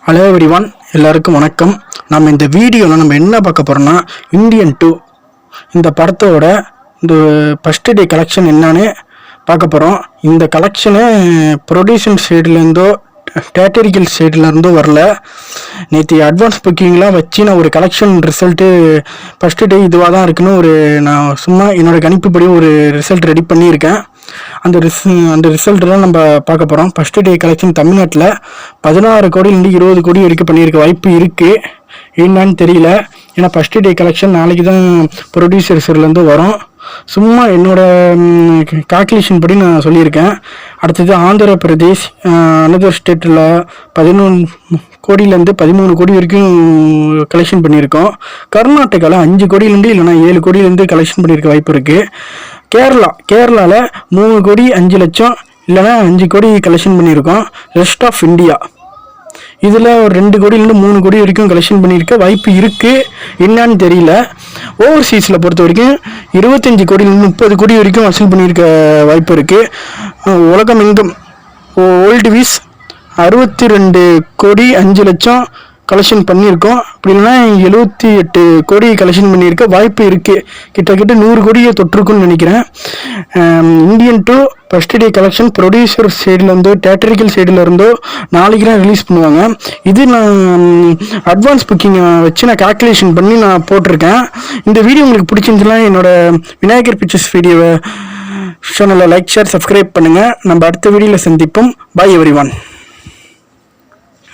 Hello everyone, எல்லாருக்கும் வணக்கம். நம்ம இந்த வீடியோவில் நம்ம என்ன பார்க்க போகிறோம்னா, இந்தியன் 2 இந்த படத்தோட இந்த ஃபஸ்ட்டு டே கலெக்ஷன் என்னன்னு பார்க்க போகிறோம். இந்த கலெக்ஷனு ப்ரொடியூசன் சைட்லேருந்தோ தேட்டரிக்கல் சைட்லேருந்தோ வரல. நேற்று அட்வான்ஸ் புக்கிங்லாம் வச்சு நான் ஒரு கலெக்ஷன் ரிசல்ட்டு ஃபஸ்ட்டு டே இதுவாக தான் இருக்குன்னு நான் சும்மா என்னோடய கணிப்புப்படி ஒரு ரிசல்ட் ரெடி பண்ணியிருக்கேன். அந்த ரிசல்ட்டெல்லாம் நம்ம பார்க்க போகிறோம். ஃபஸ்ட்டு டே கலெக்ஷன் தமிழ்நாட்டில் 16 கோடியிலேருந்து 20 கோடி வரைக்கும் பண்ணியிருக்க வாய்ப்பு இருக்குது. என்னன்னு தெரியல. ஏன்னா ஃபஸ்ட்டு டே கலெக்ஷன் நாளைக்கு தான் ப்ரொடியூசர்ஸ்லேருந்து வரும். சும்மா என்னோடய கால்குலேஷன் படி நான் சொல்லியிருக்கேன். அடுத்தது ஆந்திர பிரதேஷ் அனதர் ஸ்டேட்டில் 11 கோடியிலேருந்து 13 கோடி வரைக்கும் கலெக்ஷன் பண்ணியிருக்கோம். கர்நாடகாவில் 5 கோடியிலேருந்து இல்லைனா 7 கோடியிலேருந்து கலெக்ஷன் பண்ணியிருக்க வாய்ப்பு இருக்குது. கேரளாவில் 3 கோடி 5 லட்சம் இல்லைனா 5 கோடி கலெக்ஷன் பண்ணியிருக்கோம். ரெஸ்ட் ஆஃப் இந்தியா இதில் ஒரு 2 கோடியிலேருந்து 3 கோடி வரைக்கும் கலெக்ஷன் பண்ணியிருக்க வாய்ப்பு இருக்குது. என்னன்னு தெரியல. ஓவர்சீஸில் பொறுத்த வரைக்கும் 25 கோடியிலேருந்து 30 கோடி வரைக்கும் வசூல் பண்ணியிருக்க வாய்ப்பு இருக்குது. உலகம் எங்கும் வேர்ல்டு வீஸ் 62 கோடி 5 லட்சம் கலெக்ஷன் பண்ணியிருக்கோம். அப்படி இல்லைன்னா 78 கோடி கலெக்ஷன் பண்ணியிருக்க வாய்ப்பு இருக்குது. கிட்டத்தட்ட 100 கோடியை தொற்றுக்குன்னு நினைக்கிறேன். Indian 2 first day collection producer சைட்லேருந்தோ தேட்டரிக்கல் சைட்லேருந்தோ நாளைக்கு தான் ரிலீஸ் பண்ணுவாங்க. இது நான் அட்வான்ஸ் புக்கிங்கை வச்சு நான் கால்குலேஷன் பண்ணி நான் போட்டிருக்கேன். இந்த வீடியோ உங்களுக்கு பிடிச்சிருந்துச்சுன்னா என்னோடய விநாயகர் பிக்சர்ஸ் வீடியோவை சேனலை லைக், ஷேர், சப்ஸ்கிரைப் பண்ணுங்கள். நம்ம அடுத்த வீடியோவில் சந்திப்போம். பாய் எவ்ரிவன்.